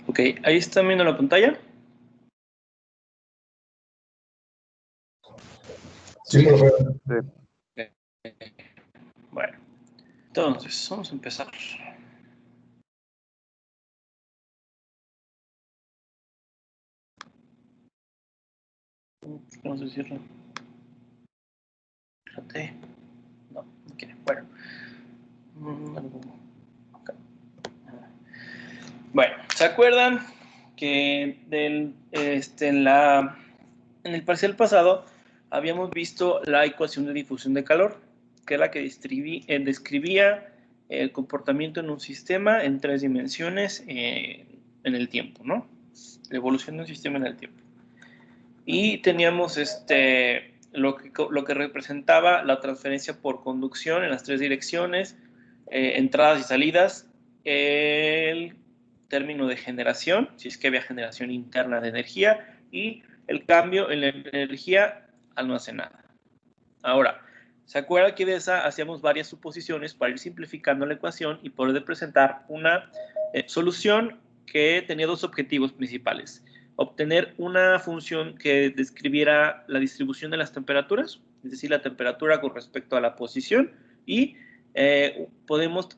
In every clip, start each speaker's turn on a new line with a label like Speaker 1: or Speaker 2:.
Speaker 1: Ok, ahí están viendo la pantalla.
Speaker 2: Sí, profe.
Speaker 1: Bueno, entonces, vamos a empezar. Vamos a decirlo. Fíjate. No, no quiere. Bueno. Bueno, ¿se acuerdan que en el parcial pasado habíamos visto la ecuación de difusión de calor, que es la que describía el comportamiento en un sistema en 3 dimensiones en el tiempo, ¿no? La evolución de un sistema en el tiempo. Y teníamos lo que representaba la transferencia por conducción en las 3 direcciones, entradas y salidas, el término de generación, si es que había generación interna de energía, y el cambio en la energía almacenada. Ahora, ¿se acuerda que de esa hacíamos varias suposiciones para ir simplificando la ecuación y poder presentar una solución que tenía 2 objetivos principales? Obtener una función que describiera la distribución de las temperaturas, es decir, la temperatura con respecto a la posición, y podemos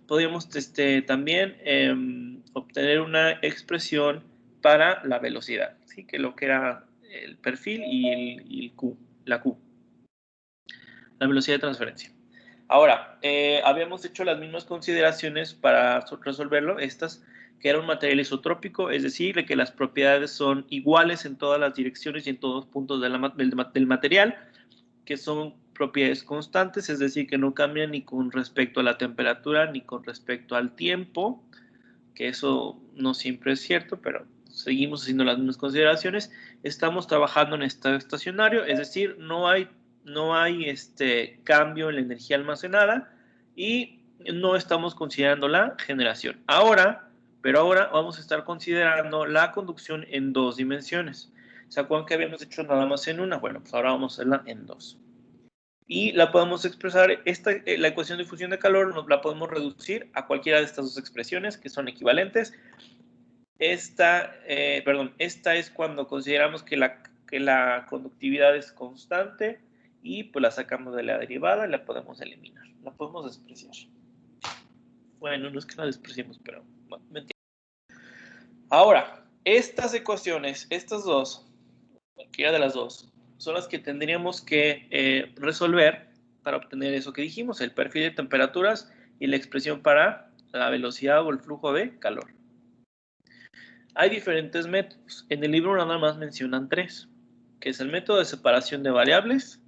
Speaker 1: también obtener una expresión para la velocidad, ¿sí? Que lo que era el perfil y el Q, la Q, la velocidad de transferencia. Ahora, habíamos hecho las mismas consideraciones para resolverlo, estas que era un material isotrópico, es decir, de que las propiedades son iguales en todas las direcciones y en todos los puntos del material, que son propiedades constantes, es decir, que no cambian ni con respecto a la temperatura ni con respecto al tiempo, que eso no siempre es cierto, pero seguimos haciendo las mismas consideraciones. Estamos trabajando en estado estacionario, es decir, no hay cambio en la energía almacenada y no estamos considerando la generación. Ahora vamos a estar considerando la conducción en 2 dimensiones. ¿Se acuerdan que habíamos hecho nada más en una? Bueno, pues ahora vamos a hacerla en 2. Y la podemos expresar, la ecuación de difusión de calor nos la podemos reducir a cualquiera de estas 2 expresiones que son equivalentes. Esta es cuando consideramos que la conductividad es constante y pues la sacamos de la derivada y la podemos eliminar, la podemos despreciar. Bueno, no es que la despreciemos, pero bueno, ¿me entiendes? Ahora, estas ecuaciones, estas 2, cualquiera de las 2, son las que tendríamos que resolver para obtener eso que dijimos, el perfil de temperaturas y la expresión para la velocidad o el flujo de calor. Hay diferentes métodos. En el libro nada más mencionan 3, que es el método de separación de variables,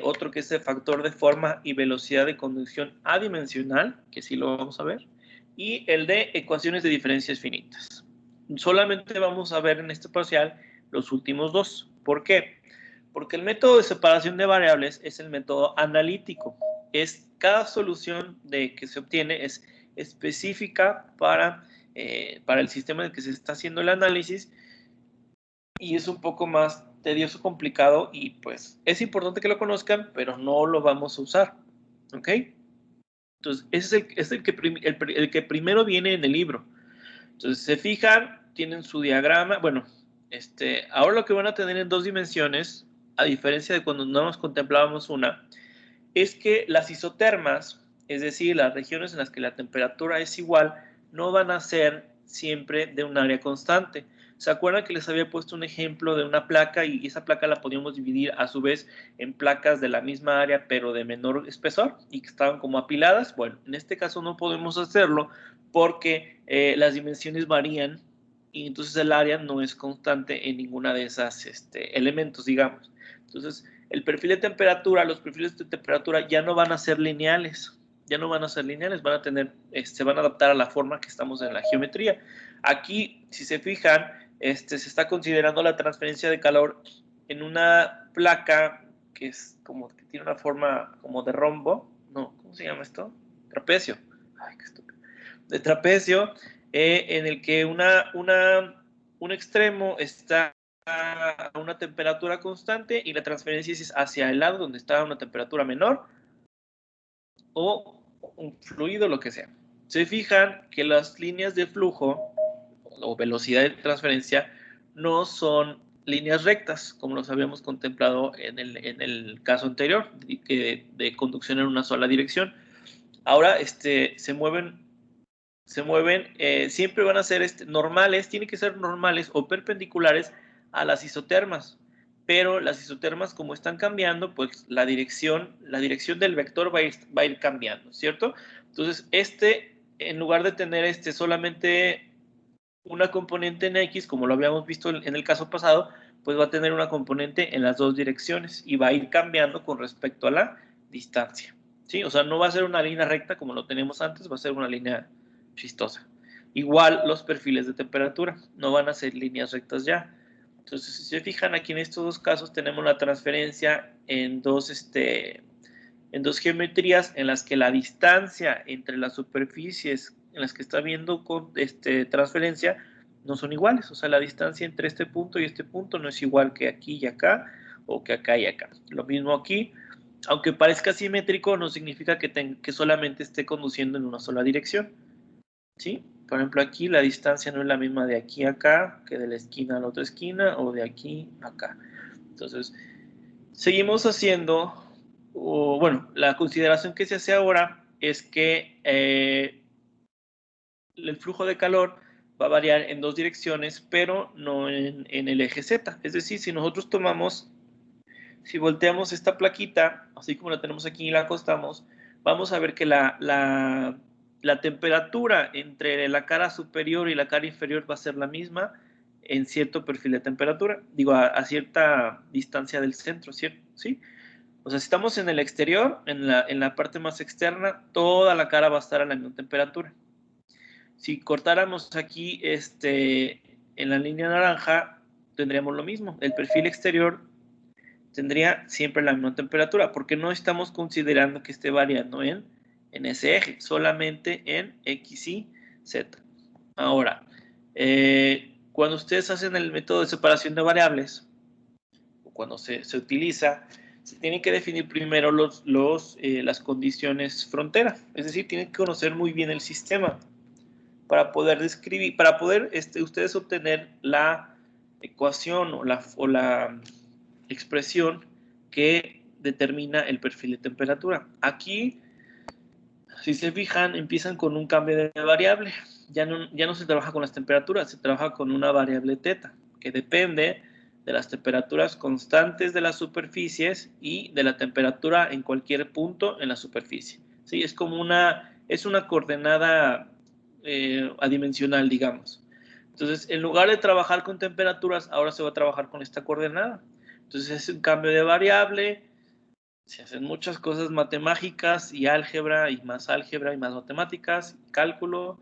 Speaker 1: otro que es el factor de forma y velocidad de conducción adimensional, que sí lo vamos a ver, y el de ecuaciones de diferencias finitas. Solamente vamos a ver en este parcial los últimos 2. ¿Por qué? Porque el método de separación de variables es el método analítico. Cada solución que se obtiene es específica para el sistema en el que se está haciendo el análisis y es un poco más tedioso, complicado y pues es importante que lo conozcan, pero no lo vamos a usar, ¿ok? Entonces, ese es el que primero viene en el libro. Entonces, se fijan, tienen su diagrama, bueno, ahora lo que van a tener en 2 dimensiones, a diferencia de cuando no nos contemplábamos una, es que las isotermas, es decir, las regiones en las que la temperatura es igual, no van a ser siempre de un área constante. ¿Se acuerdan que les había puesto un ejemplo de una placa y esa placa la podíamos dividir a su vez en placas de la misma área pero de menor espesor y que estaban como apiladas? Bueno, en este caso no podemos hacerlo porque las dimensiones varían y entonces el área no es constante en ninguna de esas elementos, digamos. Entonces, el perfil de temperatura, los perfiles de temperatura ya no van a ser lineales, van a tener, se van a adaptar a la forma que estamos en la geometría. Aquí, si se fijan, se está considerando la transferencia de calor en una placa que es como que tiene una forma como de rombo, no, ¿cómo se llama esto? Trapecio. Ay, qué estúpido. De trapecio, en el que un extremo está a una temperatura constante y la transferencia es hacia el lado donde está a una temperatura menor o un fluido, lo que sea. Se fijan que las líneas de flujo o velocidad de transferencia no son líneas rectas, como los habíamos contemplado en el caso anterior, de conducción en una sola dirección. Ahora se mueven, siempre van a ser normales, tienen que ser normales o perpendiculares a las isotermas, pero las isotermas, como están cambiando, pues la dirección del vector va a ir cambiando, ¿cierto? Entonces, en lugar de tener solamente una componente en X, como lo habíamos visto en el caso pasado, pues va a tener una componente en las dos direcciones y va a ir cambiando con respecto a la distancia, ¿sí? O sea, no va a ser una línea recta como lo tenemos antes, va a ser una línea chistosa. Igual los perfiles de temperatura, no van a ser líneas rectas ya. Entonces, si se fijan aquí en estos dos casos, tenemos la transferencia en dos geometrías en las que la distancia entre las superficies en las que está viendo con transferencia no son iguales. O sea, la distancia entre este punto y este punto no es igual que aquí y acá o que acá y acá. Lo mismo aquí. Aunque parezca simétrico, no significa que solamente esté conduciendo en una sola dirección, ¿sí? Por ejemplo, aquí la distancia no es la misma de aquí a acá que de la esquina a la otra esquina o de aquí a acá. Entonces, seguimos haciendo, bueno, la consideración que se hace ahora es que el flujo de calor va a variar en dos direcciones, pero no en el eje Z. Es decir, si nosotros si volteamos esta plaquita, así como la tenemos aquí y la acostamos, vamos a ver que la temperatura entre la cara superior y la cara inferior va a ser la misma en cierto perfil de temperatura, digo, a cierta distancia del centro, ¿cierto? ¿Sí? O sea, si estamos en el exterior, en la parte más externa, toda la cara va a estar a la misma temperatura. Si cortáramos aquí en la línea naranja, tendríamos lo mismo. El perfil exterior tendría siempre la misma temperatura, porque no estamos considerando que esté variando en ese eje, solamente en X y Z. Ahora, cuando ustedes hacen el método de separación de variables, o cuando se utiliza, se tienen que definir primero las condiciones frontera, es decir, tienen que conocer muy bien el sistema para poder describir, para poder ustedes obtener la ecuación o la expresión que determina el perfil de temperatura. Aquí, si se fijan, empiezan con un cambio de variable. Ya no se trabaja con las temperaturas, se trabaja con una variable teta, que depende de las temperaturas constantes de las superficies y de la temperatura en cualquier punto en la superficie. ¿Sí? Es una coordenada adimensional, digamos. Entonces, en lugar de trabajar con temperaturas, ahora se va a trabajar con esta coordenada. Entonces, es un cambio de variable, se hacen muchas cosas matemáticas y álgebra y más matemáticas, cálculo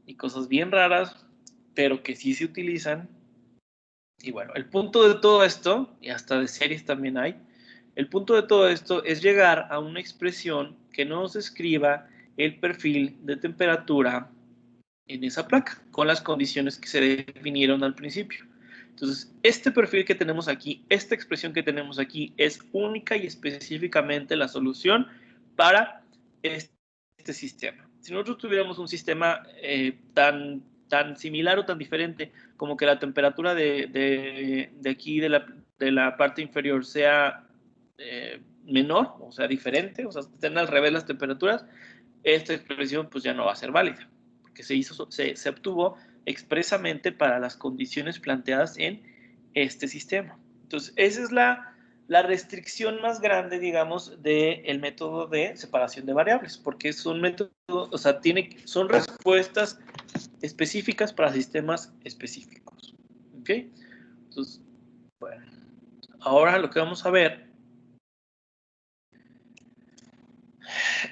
Speaker 1: y cosas bien raras, pero que sí se utilizan. Y bueno, el punto de todo esto, y hasta de series también hay, el punto de todo esto es llegar a una expresión que nos describa el perfil de temperatura en esa placa, con las condiciones que se definieron al principio. Entonces, este perfil que tenemos aquí, esta expresión que tenemos aquí, es única y específicamente la solución para este sistema. Si nosotros tuviéramos un sistema tan similar o tan diferente como que la temperatura de aquí, de la parte inferior, sea menor, o sea, diferente, o sea, estén al revés las temperaturas, esta expresión pues ya no va a ser válida, porque se obtuvo expresamente para las condiciones planteadas en este sistema. Entonces, esa es la restricción más grande, digamos, del método de separación de variables, porque son métodos, o sea, son respuestas específicas para sistemas específicos. ¿Ok? Entonces, bueno, ahora lo que vamos a ver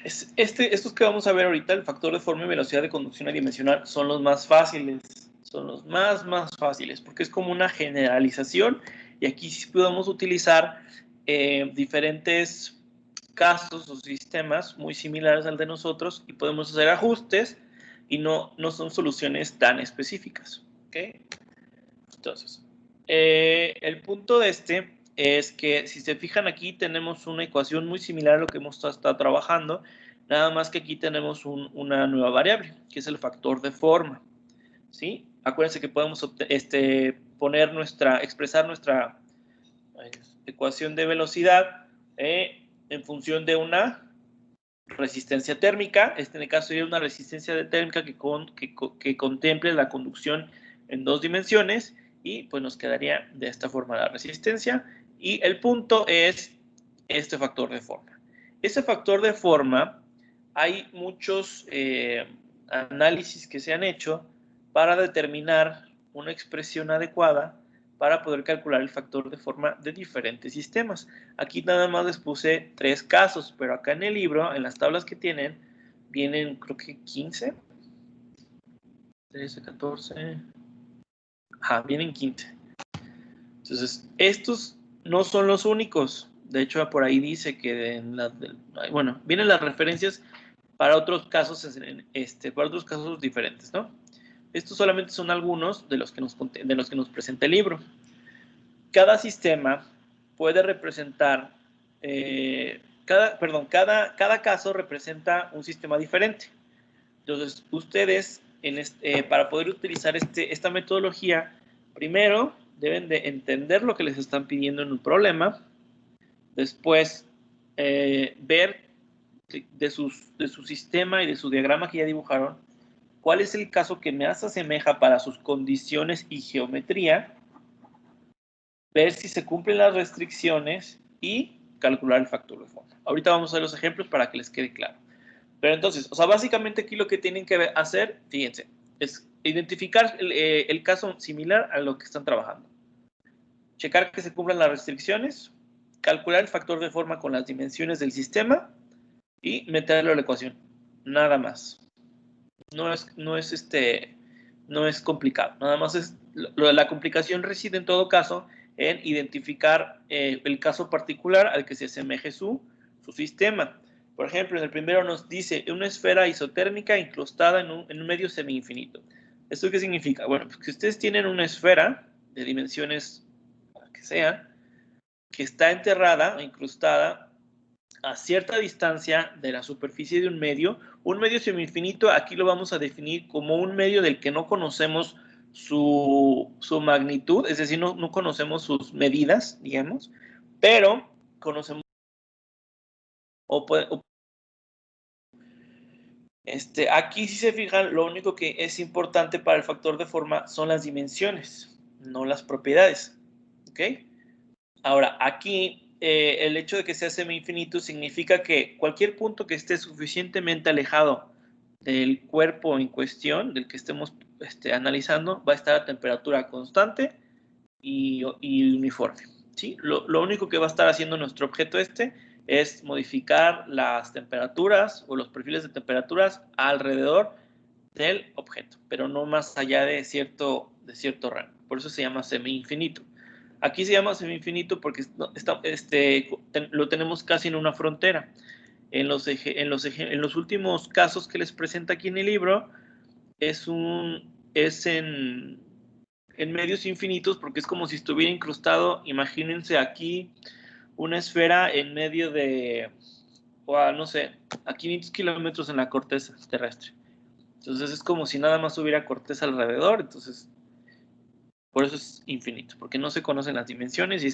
Speaker 1: estos que vamos a ver ahorita, el factor de forma y velocidad de conducción adimensional, son los más fáciles. Son los más fáciles, porque es como una generalización y aquí sí podemos utilizar diferentes casos o sistemas muy similares al de nosotros y podemos hacer ajustes y no son soluciones tan específicas. ¿Okay? Entonces, el punto de es que si se fijan aquí tenemos una ecuación muy similar a lo que hemos estado trabajando, Nada más que aquí tenemos una nueva variable, que es el factor de forma, ¿sí? Acuérdense que podemos expresar nuestra ecuación de velocidad en función de una resistencia térmica. En el caso sería una resistencia térmica que contemple la conducción en dos dimensiones, y pues nos quedaría de esta forma la resistencia, y el punto es este factor de forma. Ese factor de forma, hay muchos análisis que se han hecho para determinar una expresión adecuada para poder calcular el factor de forma de diferentes sistemas. Aquí nada más les puse 3 casos, pero acá en el libro, en las tablas que tienen, vienen creo que 15, 13, 14, vienen 15. Entonces, estos no son los únicos. De hecho, por ahí dice que bueno, vienen las referencias para otros casos, para otros casos diferentes, ¿no? Estos solamente son algunos de los que nos presenta el libro. Cada sistema puede representar, cada caso representa un sistema diferente. Entonces, ustedes, para poder utilizar esta metodología, primero deben de entender lo que les están pidiendo en un problema, después ver de su sistema y de su diagrama que ya dibujaron, cuál es el caso que más asemeja para sus condiciones y geometría, ver si se cumplen las restricciones y calcular el factor de forma. Ahorita vamos a ver los ejemplos para que les quede claro. Pero entonces, básicamente aquí lo que tienen que hacer, fíjense, es identificar el caso similar a lo que están trabajando. Checar que se cumplan las restricciones, calcular el factor de forma con las dimensiones del sistema y meterlo a la ecuación. Nada más. No es complicado. Nada más la complicación reside en todo caso en identificar el caso particular al que se asemeje su sistema. Por ejemplo, en el primero nos dice una esfera isotérmica incrustada en un medio semi-infinito. ¿Esto qué significa? Bueno, pues que ustedes tienen una esfera de dimensiones que sea, que está enterrada o incrustada a cierta distancia de la superficie de un medio semi-infinito. Aquí lo vamos a definir como un medio del que no conocemos su magnitud, es decir, no conocemos sus medidas, digamos, pero conocemos aquí, si se fijan, lo único que es importante para el factor de forma son las dimensiones, no las propiedades. ¿Ok? Ahora, aquí el hecho de que sea semi-infinito significa que cualquier punto que esté suficientemente alejado del cuerpo en cuestión, del que estemos analizando, va a estar a temperatura constante y uniforme. ¿Sí? Lo único que va a estar haciendo nuestro objeto es modificar las temperaturas o los perfiles de temperaturas alrededor del objeto, pero no más allá de cierto rango. Por eso se llama semi-infinito. Aquí se llama semi-infinito porque lo tenemos casi en una frontera. En los últimos casos que les presenta aquí en el libro, es en medios infinitos, porque es como si estuviera incrustado. Imagínense aquí una esfera en medio de, no sé, a 500 kilómetros en la corteza terrestre. Entonces es como si nada más hubiera corteza alrededor. Entonces, por eso es infinito, porque no se conocen las dimensiones y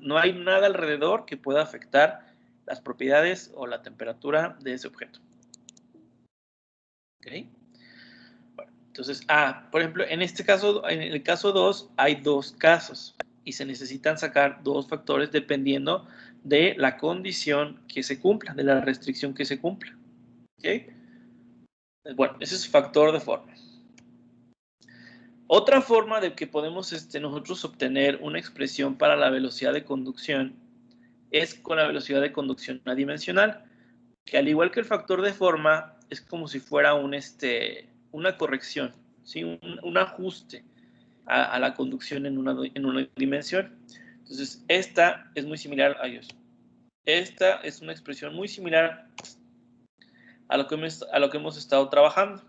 Speaker 1: no hay nada alrededor que pueda afectar las propiedades o la temperatura de ese objeto. ¿Ok? Bueno, entonces, por ejemplo, en el caso 2, hay 2 casos y se necesitan sacar 2 factores dependiendo de la condición que se cumpla, de la restricción que se cumpla. ¿Ok? Bueno, ese es factor de forma. Otra forma de que podemos nosotros obtener una expresión para la velocidad de conducción es con la velocidad de conducción adimensional, que al igual que el factor de forma, es como si fuera una corrección, ¿sí? un ajuste a la conducción en una dimensión. Entonces, esta es muy similar a ellos. Esta es una expresión muy similar a lo que hemos estado trabajando.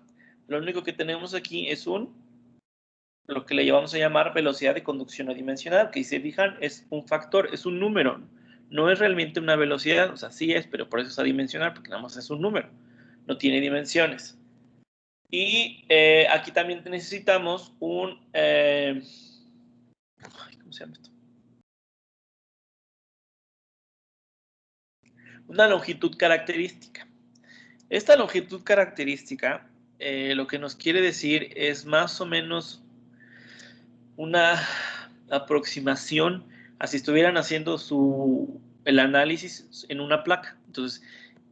Speaker 1: Lo único que tenemos aquí es lo que le vamos a llamar velocidad de conducción adimensional, que si se fijan es un factor, es un número, No es realmente una velocidad, o sea, sí es, pero por eso es adimensional, porque nada más es un número, no tiene dimensiones. Y aquí también necesitamos un... ¿cómo se llama esto? Una longitud característica. Esta longitud característica lo que nos quiere decir es más o menos una aproximación a si estuvieran haciendo el análisis en una placa. Entonces,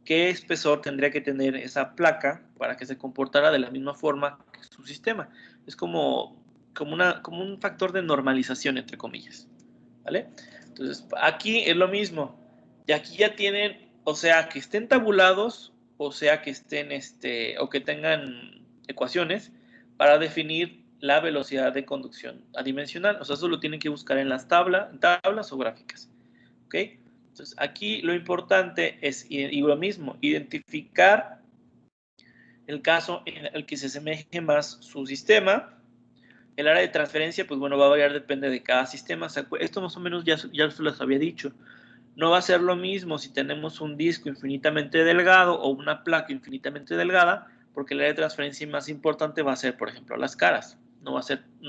Speaker 1: ¿qué espesor tendría que tener esa placa para que se comportara de la misma forma que su sistema? Es como un factor de normalización, entre comillas. ¿Vale? Entonces, aquí es lo mismo. Y aquí ya tienen, o sea, que estén tabulados, o sea, que estén, o que tengan ecuaciones para definir la velocidad de conducción adimensional. O sea, eso lo tienen que buscar en las tablas o gráficas. ¿Ok? Entonces, aquí lo importante es, y lo mismo, identificar el caso en el que se asemeje más su sistema. El área de transferencia, pues bueno, va a variar, depende de cada sistema. Esto más o menos ya se los había dicho. No va a ser lo mismo si tenemos un disco infinitamente delgado o una placa infinitamente delgada, porque el área de transferencia más importante va a ser, por ejemplo, las caras. No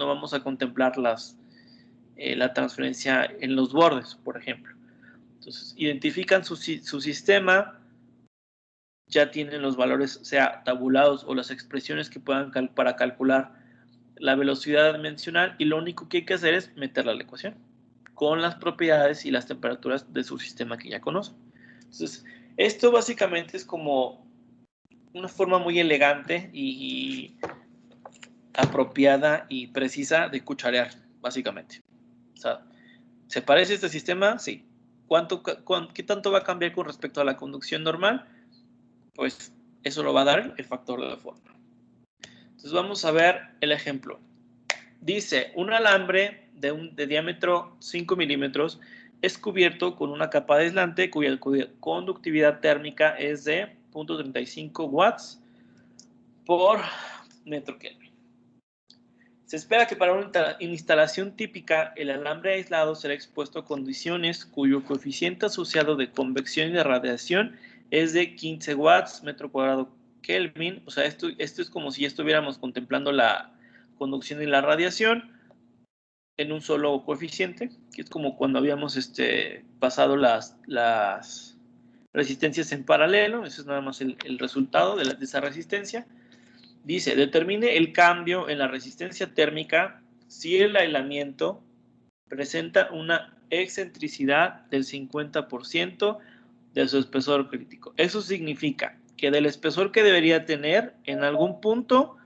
Speaker 1: vamos a contemplar la transferencia en los bordes, por ejemplo. Entonces, identifican su sistema, ya tienen los valores, sea tabulados o las expresiones que puedan para calcular la velocidad dimensional, y lo único que hay que hacer es meterla a la ecuación con las propiedades y las temperaturas de su sistema que ya conocen. Entonces, esto básicamente es como una forma muy elegante y apropiada y precisa de cucharear, básicamente. O sea, ¿se parece este sistema? Sí. ¿Qué tanto va a cambiar con respecto a la conducción normal? Pues eso lo va a dar el factor de la forma. Entonces vamos a ver el ejemplo. Dice, un alambre de diámetro 5 milímetros es cubierto con una capa de aislante cuya conductividad térmica es de 0.35 watts por metro Kelvin. Se espera que para una instalación típica, el alambre aislado será expuesto a condiciones cuyo coeficiente asociado de convección y de radiación es de 15 watts metro cuadrado Kelvin. O sea, esto es como si estuviéramos contemplando la conducción y la radiación en un solo coeficiente, que es como cuando habíamos pasado las resistencias en paralelo. Eso es nada más el resultado de esa resistencia. Dice, determine el cambio en la resistencia térmica si el aislamiento presenta una excentricidad del 50% de su espesor crítico. Eso significa que del espesor que debería tener, en algún punto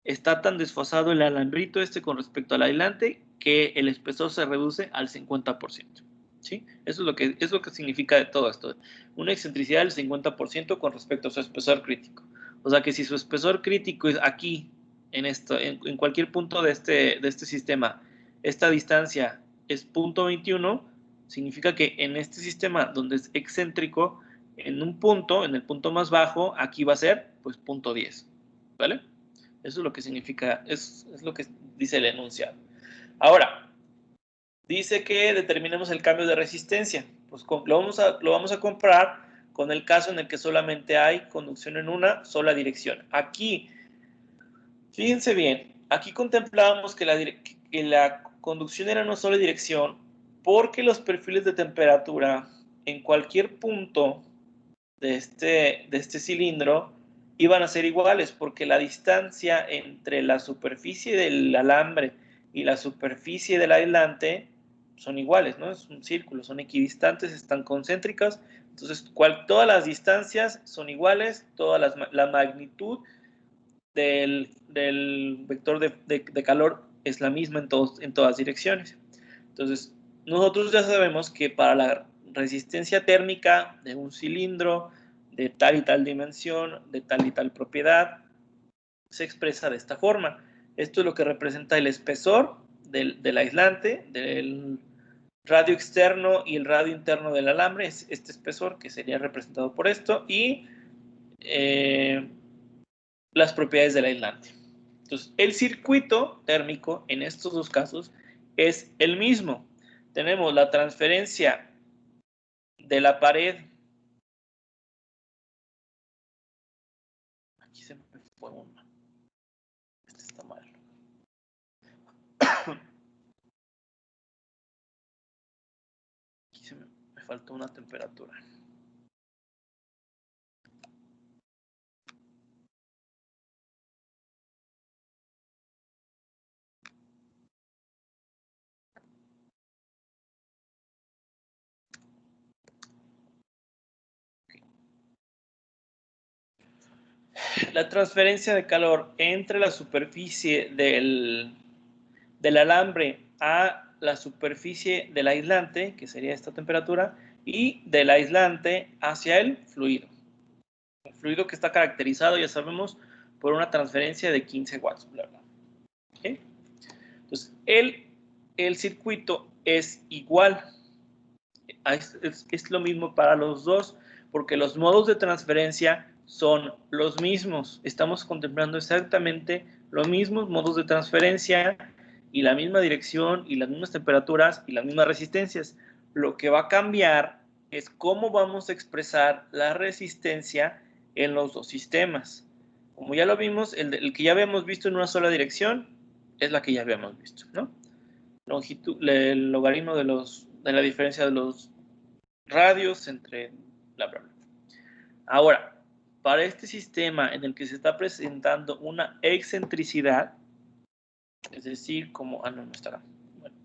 Speaker 1: está tan desfasado el alambrito con respecto al aislante que el espesor se reduce al 50%. ¿Sí? Eso es lo que significa de todo esto. Una excentricidad del 50% con respecto a su espesor crítico. O sea que si su espesor crítico es aquí, en cualquier punto de este sistema, esta distancia es 0.21, significa que en este sistema donde es excéntrico, en el punto más bajo, aquí va a ser pues 0.10. ¿Vale? Eso es lo que significa, es lo que dice el enunciado. Ahora, dice que determinemos el cambio de resistencia. Pues lo vamos a comparar con el caso en el que solamente hay conducción en una sola dirección. Aquí, fíjense bien, aquí contemplábamos que la conducción era en una sola dirección porque los perfiles de temperatura en cualquier punto de este cilindro iban a ser iguales, porque la distancia entre la superficie del alambre y la superficie del aislante son iguales, ¿no? Es un círculo, son equidistantes, están concéntricas. Entonces, todas las distancias son iguales, la magnitud del vector de calor es la misma en todas direcciones. Entonces, nosotros ya sabemos que para la resistencia térmica de un cilindro de tal y tal dimensión, de tal y tal propiedad, se expresa de esta forma. Esto es lo que representa el espesor del aislante, del radio externo y el radio interno del alambre, es este espesor que sería representado por esto, y las propiedades del aislante. Entonces, el circuito térmico en estos dos casos es el mismo. Tenemos la transferencia de la pared. Aquí se me fue una. Este está mal. Aquí me faltó una temperatura. La transferencia de calor entre la superficie del alambre a la superficie del aislante, que sería esta temperatura, y del aislante hacia el fluido. El fluido que está caracterizado, ya sabemos, por una transferencia de 15 watts. Bla, bla. ¿Okay? Entonces, el circuito es igual. Es lo mismo para los dos, porque los modos de transferencia son los mismos. Estamos contemplando exactamente los mismos modos de transferencia y la misma dirección y las mismas temperaturas y las mismas resistencias. Lo que va a cambiar es cómo vamos a expresar la resistencia en los dos sistemas. Como ya lo vimos, el que ya habíamos visto en una sola dirección es la que ya habíamos visto, ¿no? Longitud, el logaritmo de la diferencia de los radios entre bla, bla, bla. Ahora, para este sistema en el que se está presentando una excentricidad, es decir, como, no estará, bueno,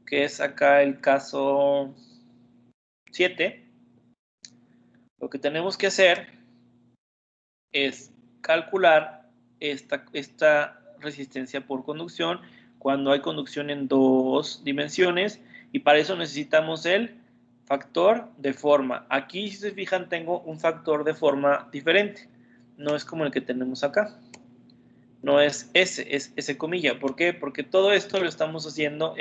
Speaker 1: que es acá el caso 7, lo que tenemos que hacer es calcular esta resistencia por conducción cuando hay conducción en dos dimensiones, y para eso necesitamos el factor de forma. Aquí, si se fijan, tengo un factor de forma diferente. No es como el que tenemos acá. No es ese, es ese comilla. ¿Por qué? Porque todo esto lo estamos haciendo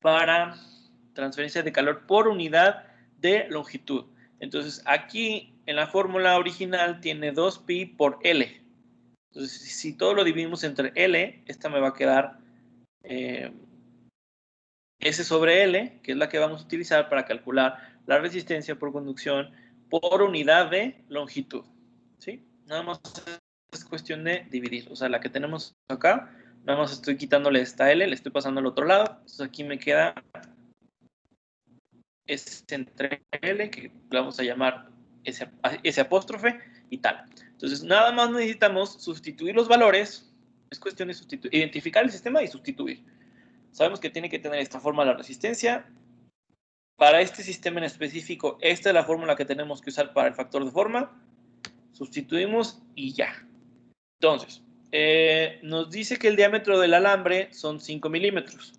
Speaker 1: para transferencia de calor por unidad de longitud. Entonces, aquí en la fórmula original tiene 2pi por L. Entonces, si todo lo dividimos entre L, esta me va a quedar S sobre L, que es la que vamos a utilizar para calcular la resistencia por conducción por unidad de longitud. ¿Sí? Nada más es cuestión de dividir. O sea, la que tenemos acá, nada más estoy quitándole esta L, le estoy pasando al otro lado. Entonces, aquí me queda S entre L, que le vamos a llamar S apóstrofe y tal. Entonces, nada más necesitamos sustituir los valores. Es cuestión de identificar el sistema y sustituir. Sabemos que tiene que tener esta forma la resistencia. Para este sistema en específico, esta es la fórmula que tenemos que usar para el factor de forma. Sustituimos y ya. Entonces, nos dice que el diámetro del alambre son 5 milímetros.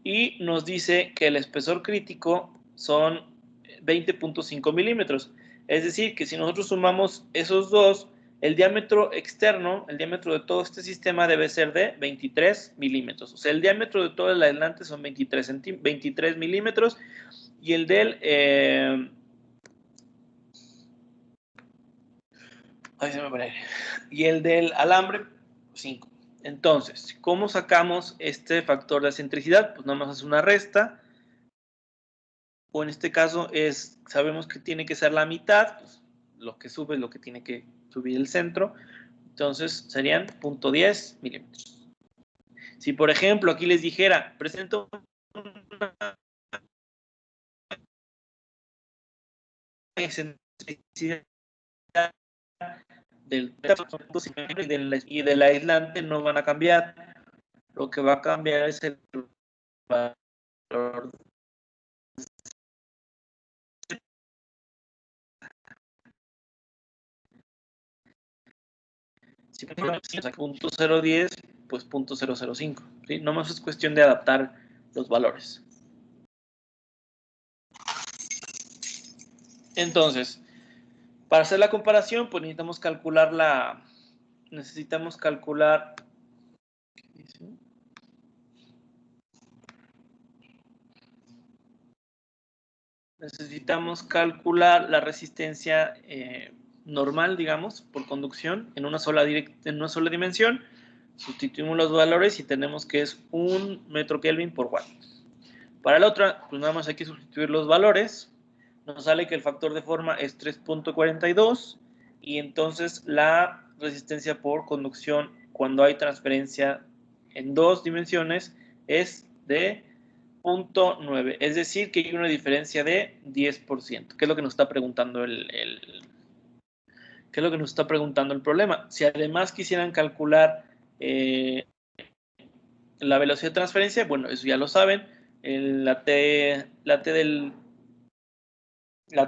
Speaker 1: Y nos dice que el espesor crítico son 20.5 milímetros. Es decir, que si nosotros sumamos esos dos, el diámetro externo, el diámetro de todo este sistema debe ser de 23 milímetros. O sea, el diámetro de todo el aislante son 23 milímetros y el del... y el del alambre, 5. Entonces, ¿cómo sacamos este factor de excentricidad? Pues nada más es una resta. O en este caso sabemos que tiene que ser la mitad, pues lo que sube es lo que tiene que subir el centro, entonces serían 0.10 milímetros. Si por ejemplo aquí les dijera, presento una excentricidad del y del aislante no van a cambiar, lo que va a cambiar es el valor. Si ponemos 0.010, pues 0.005. ¿Sí? Nomás es cuestión de adaptar los valores. Entonces, para hacer la comparación, pues necesitamos calcular la resistencia normal, digamos, por conducción en una sola dimensión. Sustituimos los valores y tenemos que es 1 metro Kelvin por watt. Para la otra, pues nada más hay que sustituir los valores. Nos sale que el factor de forma es 3.42 y entonces la resistencia por conducción cuando hay transferencia en 2 dimensiones es de 0.9, es decir, que hay una diferencia de 10%, que es lo que nos está preguntando ¿qué es lo que nos está preguntando el problema? Si además quisieran calcular la velocidad de transferencia, bueno, eso ya lo saben, la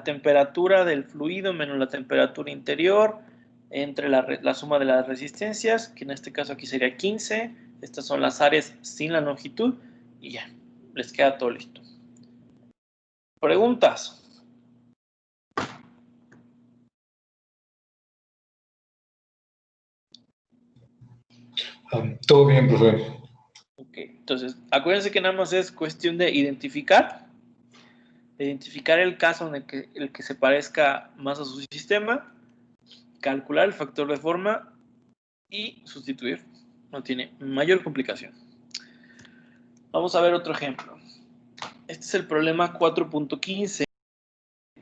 Speaker 1: temperatura del fluido menos la temperatura interior entre la suma de las resistencias, que en este caso aquí sería 15, estas son las áreas sin la longitud, y ya, les queda todo listo. ¿Preguntas?
Speaker 2: Todo bien, profe.
Speaker 1: Ok, entonces, acuérdense que nada más es cuestión de identificar el caso en el que se parezca más a su sistema, calcular el factor de forma y sustituir. No tiene mayor complicación. Vamos a ver otro ejemplo. Este es el problema 4.15.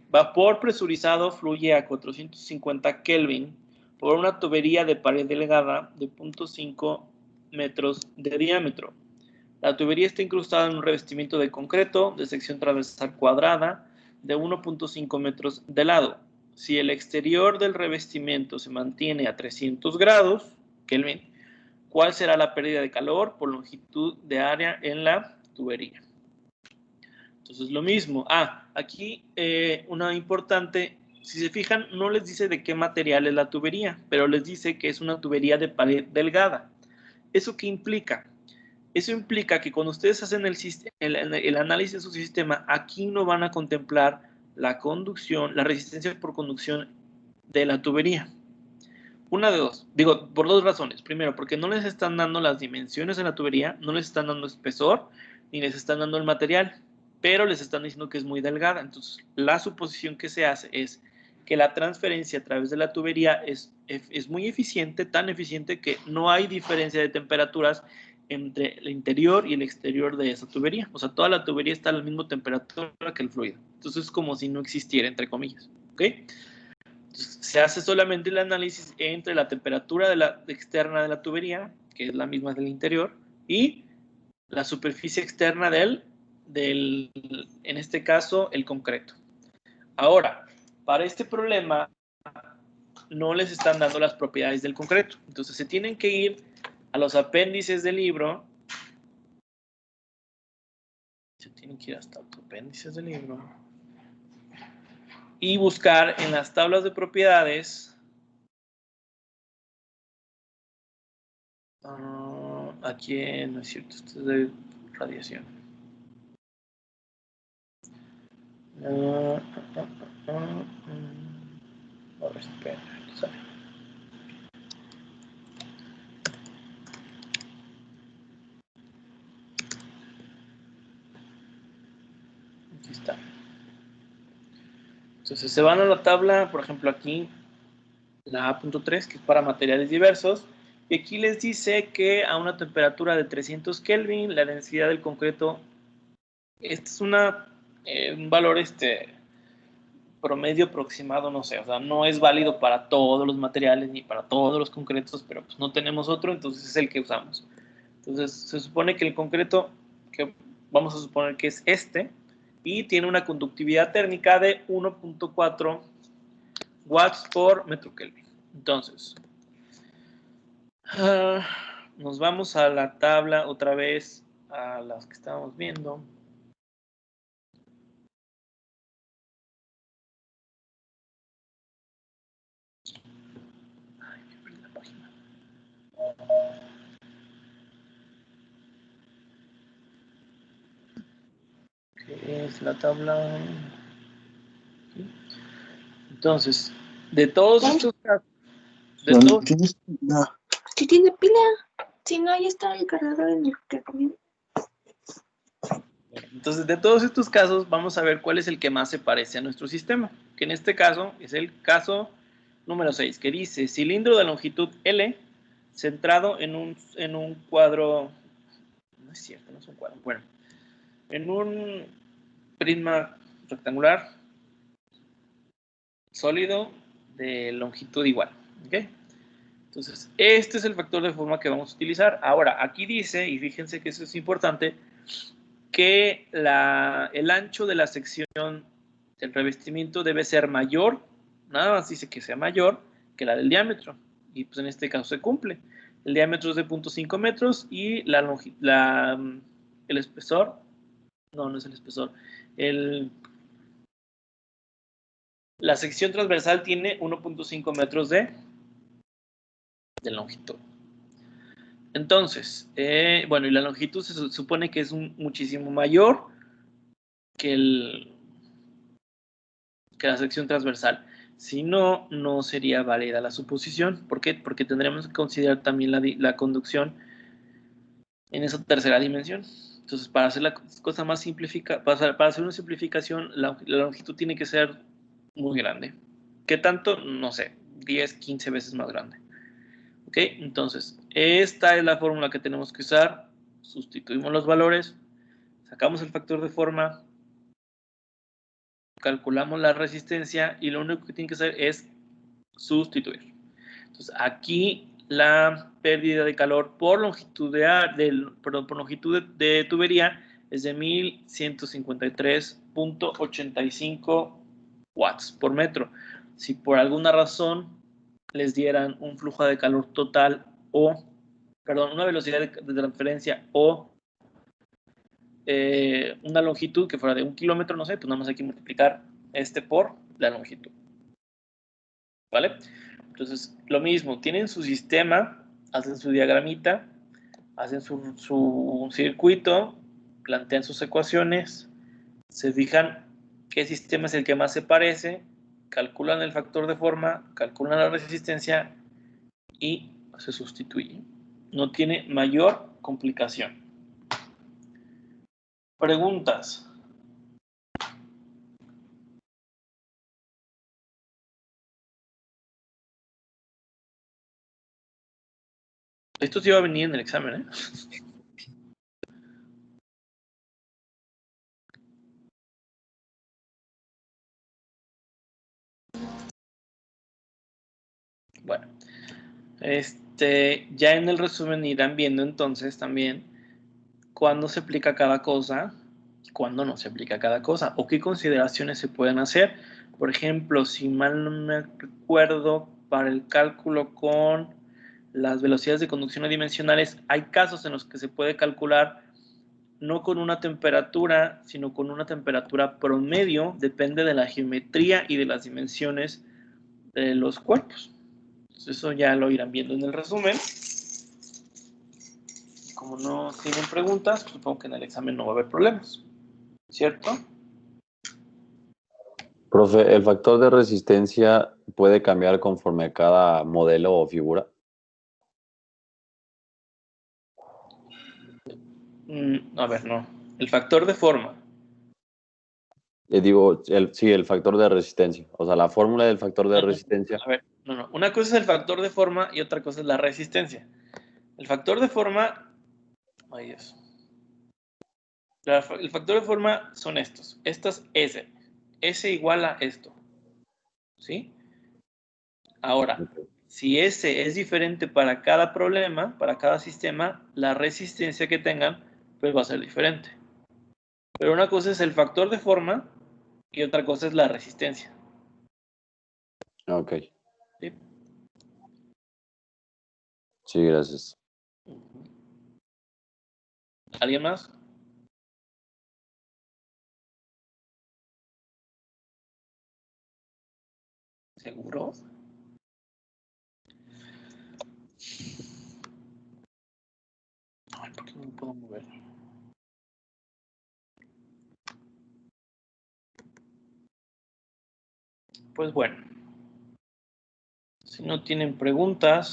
Speaker 1: Vapor presurizado fluye a 450 Kelvin por una tubería de pared delgada de 0.5 metros de diámetro. La tubería está incrustada en un revestimiento de concreto de sección transversal cuadrada de 1.5 metros de lado. Si el exterior del revestimiento se mantiene a 300 grados Kelvin, ¿cuál será la pérdida de calor por longitud de área en la tubería? Entonces, lo mismo. Aquí una importante, si se fijan, no les dice de qué material es la tubería, pero les dice que es una tubería de pared delgada. ¿Eso qué implica? Eso implica que cuando ustedes hacen el análisis de su sistema, aquí no van a contemplar la conducción, la resistencia por conducción de la tubería. Una de dos. Digo, por dos razones. Primero, porque no les están dando las dimensiones de la tubería, no les están dando espesor, ni les están dando el material, pero les están diciendo que es muy delgada. Entonces, la suposición que se hace es que la transferencia a través de la tubería es muy eficiente, tan eficiente que no hay diferencia de temperaturas entre el interior y el exterior de esa tubería. O sea, toda la tubería está a la misma temperatura que el fluido. Entonces, es como si no existiera, entre comillas. ¿Ok? Entonces, se hace solamente el análisis entre la temperatura externa de la tubería, que es la misma del interior, y la superficie externa en este caso, el concreto. Ahora, para este problema, no les están dando las propiedades del concreto. Entonces, se tienen que ir a los apéndices del libro. Se tienen que ir hasta los apéndices del libro. Y buscar en las tablas de propiedades. Aquí no es cierto, esto es de radiación. A ver, espera, sale. Aquí está. Entonces se van a la tabla, por ejemplo aquí, la A.3, que es para materiales diversos, y aquí les dice que a una temperatura de 300 Kelvin, la densidad del concreto, este es un valor promedio aproximado, no sé, o sea, no es válido para todos los materiales ni para todos los concretos, pero pues no tenemos otro, entonces es el que usamos. Entonces se supone que el concreto, que vamos a suponer que es este, y tiene una conductividad térmica de 1.4 watts por metro Kelvin. Entonces, nos vamos a la tabla otra vez, a las que estábamos viendo. Ay, me perdí la página. ¿Qué es la tabla? Entonces, de todos estos casos,
Speaker 3: ¿Sí tiene pila? Si no, ahí está el cargador en el que comí.
Speaker 1: entonces, de todos estos casos, vamos a ver cuál es el que más se parece a nuestro sistema, que en este caso es el caso número 6, que dice cilindro de longitud L, centrado en un cuadro, no es cierto, no es un cuadro, bueno, en un prisma rectangular sólido de longitud igual, ¿ok? Entonces, este es el factor de forma que vamos a utilizar. Ahora, aquí dice, y fíjense que eso es importante, que el ancho de la sección del revestimiento debe ser mayor, nada más dice que sea mayor que la del diámetro, y pues en este caso se cumple. El diámetro es de 0.5 metros y el espesor, no es el espesor, la sección transversal tiene 1.5 metros de longitud. Entonces, bueno, y la longitud se supone que es muchísimo mayor que la sección transversal. Si no, no sería válida la suposición. ¿Por qué? Porque tendremos que considerar también la conducción en esa tercera dimensión. Entonces, para hacer la cosa más simplificada, para hacer una simplificación, la longitud tiene que ser muy grande. ¿Qué tanto? No sé, 10, 15 veces más grande. ¿Ok? Entonces, esta es la fórmula que tenemos que usar. Sustituimos los valores, sacamos el factor de forma, calculamos la resistencia y lo único que tiene que hacer es sustituir. Entonces, aquí la pérdida de calor por longitud por longitud de tubería es de 1153.85 watts por metro. Si por alguna razón les dieran un flujo de calor total una velocidad de transferencia o una longitud que fuera de 1 kilómetro, no sé, pues nada más hay que multiplicar por la longitud. ¿Vale? Entonces, lo mismo, tienen su sistema, hacen su diagramita, hacen su circuito, plantean sus ecuaciones, se fijan qué sistema es el que más se parece, calculan el factor de forma, calculan la resistencia y se sustituye. No tiene mayor complicación. Preguntas. Esto sí va a venir en el examen, ¿eh? Bueno, ya en el resumen irán viendo entonces también cuándo se aplica cada cosa y cuándo no se aplica cada cosa, o qué consideraciones se pueden hacer. Por ejemplo, si mal no me recuerdo, para el cálculo con las velocidades de conducción adimensionales, hay casos en los que se puede calcular no con una temperatura, sino con una temperatura promedio, depende de la geometría y de las dimensiones de los cuerpos. Entonces, eso ya lo irán viendo en el resumen. Como no tienen preguntas, supongo que en el examen no va a haber problemas, ¿cierto?
Speaker 2: Profe, ¿el factor de resistencia puede cambiar conforme a cada modelo o figura?
Speaker 1: A ver, no. El factor de forma.
Speaker 2: Digo, sí, el factor de resistencia. O sea, la fórmula del factor de resistencia.
Speaker 1: A ver, no. Una cosa es el factor de forma y otra cosa es la resistencia. El factor de forma... Ay, Dios. El factor de forma son estos. Esto es S. S igual a esto. ¿Sí? Ahora, si S es diferente para cada problema, para cada sistema, la resistencia que tengan, pues va a ser diferente. Pero una cosa es el factor de forma y otra cosa es la resistencia.
Speaker 2: Ok.
Speaker 1: ¿Sí?
Speaker 2: Sí, gracias.
Speaker 1: ¿Alguien más? ¿Seguro? Ay, ¿por qué no me puedo mover? Pues bueno, si no tienen preguntas,